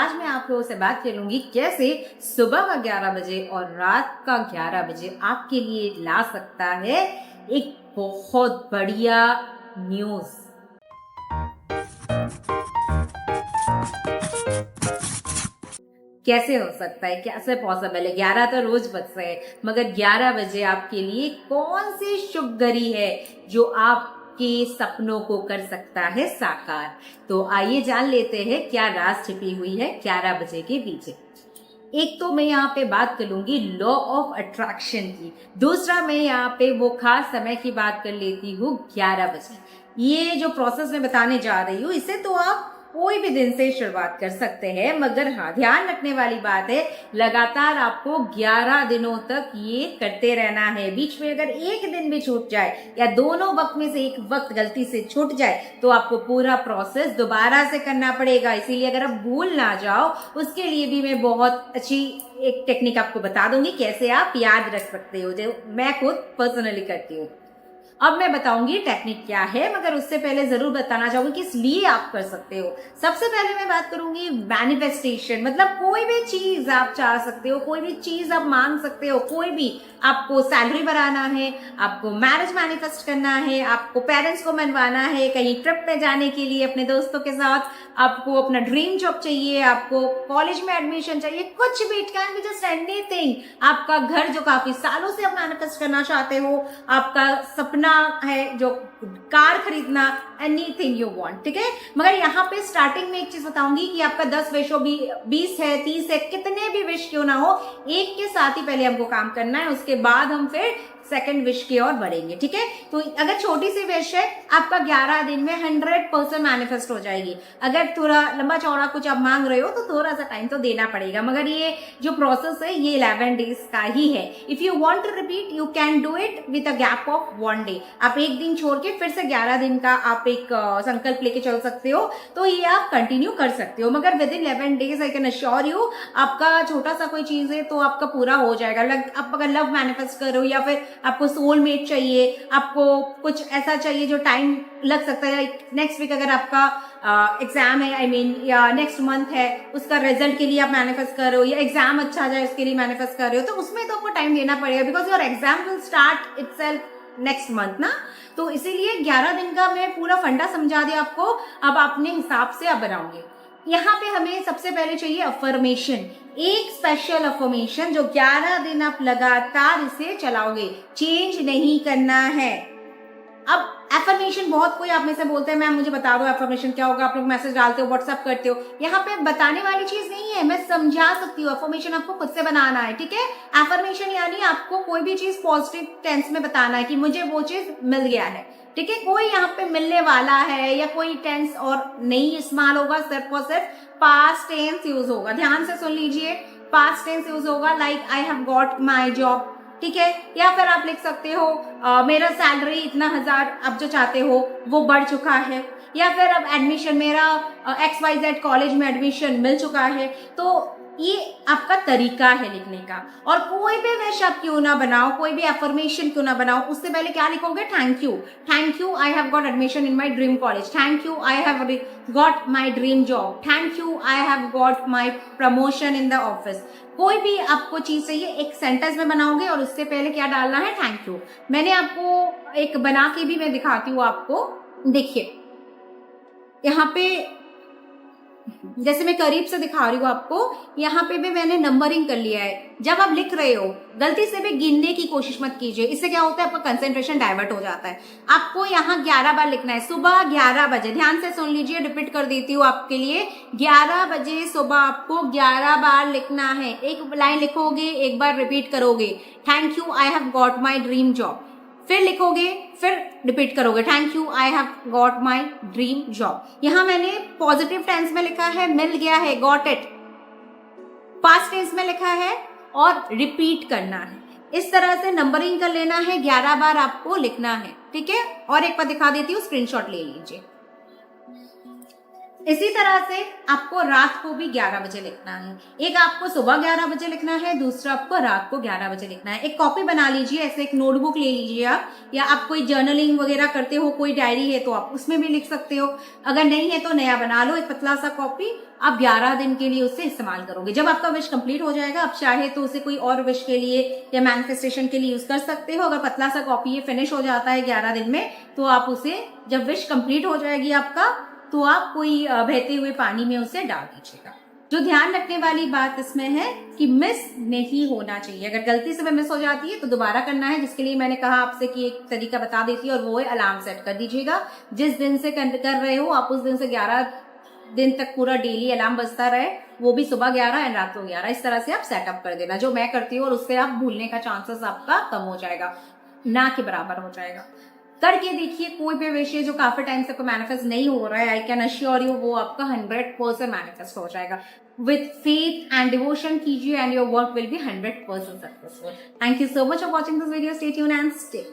आज मैं आप लोगों से बात करूंगी कैसे सुबह का 11 बजे और रात का 11 बजे आपके लिए ला सकता है एक बहुत बढ़िया न्यूज़। कैसे हो सकता है, कैसे पॉसिबल है? 11 तो रोज बजते हैं, मगर 11 बजे आपके लिए कौन सी शुभ घड़ी है जो आपके सपनों को कर सकता है साकार? तो आइए जान लेते हैं क्या राज छिपी हुई है 11 बजे के पीछे। एक तो मैं यहाँ पे बात करूंगी लॉ ऑफ अट्रैक्शन की, दूसरा मैं यहाँ पे वो खास समय की बात कर लेती हूँ 11 बजे। ये जो प्रोसेस मैं बताने जा रही हूँ इसे तो आप कोई भी दिन से शुरुआत कर सकते हैं, मगर हाँ ध्यान रखने वाली बात है लगातार आपको 11 दिनों तक ये करते रहना है। बीच में अगर एक दिन भी छूट जाए या दोनों वक्त में से एक वक्त गलती से छूट जाए तो आपको पूरा प्रोसेस दोबारा से करना पड़ेगा। इसीलिए अगर आप भूल ना जाओ उसके लिए भी मैं बहुत अच्छी एक टेक्निक आपको बता दूंगी कैसे आप याद रख सकते हो, जो मैं खुद पर्सनली करती हूँ। अब मैं बताऊंगी टेक्निक क्या है, मगर उससे पहले जरूर बताना चाहूंगी किस लिए आप कर सकते हो। सबसे पहले मैं बात करूंगी मैनिफेस्टेशन, मतलब कोई भी चीज आप चाह सकते हो, कोई भी चीज आप मांग सकते हो। कोई भी, आपको सैलरी बढ़ाना है, आपको मैरिज मैनिफेस्ट करना है, आपको पेरेंट्स को मनवाना है, कहीं ट्रिप पे जाने के लिए अपने दोस्तों के साथ, आपको अपना ड्रीम जॉब चाहिए, आपको कॉलेज में एडमिशन चाहिए, कुछ भी, it can be just anything. आपका घर जो काफी सालों से आप मैनिफेस्ट करना चाहते हो, आपका सपना है जो कार खरीदना, एनीथिंग यू वांट, ठीक है। मगर यहाँ पे स्टार्टिंग में एक चीज बताऊंगी कि आपका 10 विश हो, 20 है, 30 है, कितने भी विश क्यों ना हो, एक के साथ ही पहले हमको काम करना है, उसके बाद हम फिर सेकंड विश की ओर बढ़ेंगे, ठीक है। तो अगर छोटी सी विश है, आपका 11 दिन में 100% मैनिफेस्ट हो जाएगी। अगर थोड़ा लंबा चौड़ा कुछ आप मांग रहे हो तो थोड़ा सा टाइम तो देना पड़ेगा, मगर ये जो प्रोसेस है ये 11 डेज का ही है। If you want to repeat you can do it with a gap of 1 day. आप एक दिन छोड़ के फिर से 11 दिन का आप एक संकल्प लेके चल सकते हो, तो ये आप कंटिन्यू कर सकते हो। मगर with in 11 days I can assure you आपका छोटा सा कोई चीज है तो आपका पूरा हो जाएगा। आप अगर लव मैनिफेस्ट करो या फिर आपको सोलमेट चाहिए, आपको कुछ ऐसा चाहिए जो टाइम लग सकता है, नेक्स्ट वीक अगर आपका एग्जाम है, आई मीन या नेक्स्ट मंथ है, उसका रिजल्ट के लिए आप मैनिफेस्ट कर रहे हो, या एग्जाम अच्छा जाए उसके लिए मैनिफेस्ट कर रहे हो, तो उसमें तो आपको टाइम देना पड़ेगा, because your exam will start itself next month ना। तो इसीलिए 11 दिन का मैं पूरा फंडा समझा दिया आपको, अब अपने हिसाब से आप बनाओगे। यहाँ पे हमें सबसे पहले चाहिए अफर्मेशन, एक स्पेशल अफर्मेशन जो 11 दिन आप लगातार इसे चलाओगे, चेंज नहीं करना है। अब एफर्मेशन बहुत कोई आप में से बोलते हैं मैम मुझे बता दो एफर्मेशन क्या होगा, आप लोग मैसेज डालते हो, व्हाट्सएप करते हो, यहाँ पे बताने वाली चीज नहीं है, मैं समझा सकती हूँ। एफर्मेशन आपको खुद से बनाना है, ठीक है। एफर्मेशन यानी आपको कोई भी चीज पॉजिटिव टेंस में बताना है कि मुझे वो चीज मिल गया है, ठीक है। कोई यहाँ पे मिलने वाला है या कोई टेंस और नहीं इस्तेमाल होगा, सिर्फ और सिर्फ पास्ट टेंस यूज होगा। ध्यान से सुन लीजिए, पास्ट टेंस यूज होगा, like I have got my job, ठीक है। या फिर आप लिख सकते हो मेरा सैलरी इतना हजार आप जो चाहते हो वो बढ़ चुका है, या फिर अब एडमिशन मेरा XYZ कॉलेज में एडमिशन मिल चुका है। तो ये आपका तरीका है लिखने का। और कोई भी विश आप क्यों ना बनाओ, कोई भी एफर्मेशन क्यों ना बनाओ, उससे पहले क्या लिखोगे? Thank you I have got admission in my dream college, thank you I have got my dream job, thank you I have got my promotion in the office. कोई भी आपको चीज चाहिए एक सेंटेंस में बनाओगे और उससे पहले क्या डालना है? Thank you. मैंने आपको एक बना के भी मैं दिखाती हूँ आपको, देखिए यहाँ पे जैसे मैं करीब से दिखा रही हूँ आपको, यहाँ पे भी मैंने नंबरिंग कर लिया है। जब आप लिख रहे हो गलती से भी गिनने की कोशिश मत कीजिए, इससे क्या होता है आपका कंसंट्रेशन डाइवर्ट हो जाता है। आपको यहाँ 11 बार लिखना है, सुबह 11 बजे। ध्यान से सुन लीजिए, रिपीट कर देती हूँ आपके लिए, 11 बजे सुबह आपको 11 बार लिखना है। एक लाइन लिखोगे, एक बार रिपीट करोगे, thank you I have got my dream job, फिर लिखोगे, फिर रिपीट करोगे, thank you I have got my dream job. यहां मैंने पॉजिटिव टेंस में लिखा है मिल गया है, गॉट इट, पास्ट टेंस में लिखा है और रिपीट करना है। इस तरह से नंबरिंग कर लेना है, 11 बार आपको लिखना है, ठीक है। और एक बार दिखा देती हूँ, स्क्रीनशॉट ले लीजिए। इसी तरह से आपको रात को भी 11 बजे लिखना है। एक आपको सुबह 11 बजे लिखना है, दूसरा आपको रात को 11 बजे लिखना है। एक कॉपी बना लीजिए, ऐसे एक नोटबुक ले लीजिए आप, या आप कोई जर्नलिंग वगैरह करते हो, कोई डायरी है तो आप उसमें भी लिख सकते हो। अगर नहीं है तो नया बना लो, एक पतला सा कॉपी, आप 11 दिन के लिए उससे इस्तेमाल करोगे। जब आपका विश कंप्लीट हो जाएगा, आप चाहे तो उसे कोई और विश के लिए या मैनिफेस्टेशन के लिए यूज कर सकते हो। अगर पतला सा कॉपी ये फिनिश हो जाता है 11 दिन में, तो आप उसे, जब विश कंप्लीट हो जाएगी आपका, तो आप कोई बहते हुए पानी में उसे डाल दीजिएगा। जो ध्यान रखने वाली बात इसमें है कि मिस नहीं होना चाहिए। अगर गलती से मिस हो जाती है तो दोबारा करना है, जिसके लिए मैंने कहा आपसे कि एक तरीका बता देती है, और वो है अलार्म सेट कर दीजिएगा। जिस दिन से कर रहे हो आप, उस दिन से 11 दिन तक पूरा डेली अलार्म बजता रहे, वो भी सुबह 11 एंड रात को 11। इस तरह से आप सेटअप कर देना, जो मैं करती हूँ, और उससे आप भूलने का चांसेस आपका कम हो जाएगा, ना के बराबर हो जाएगा। करके देखिए, कोई भी विश जो काफी टाइम से मैनिफेस्ट नहीं हो रहा है, आई कैन अश्योर यू वो आपका 100% मैनिफेस्ट हो जाएगा। विथ फेथ एंड डिवोशन कीजिए and your work will be 100% successful. Thank you so much for watching this video. Stay tuned and stay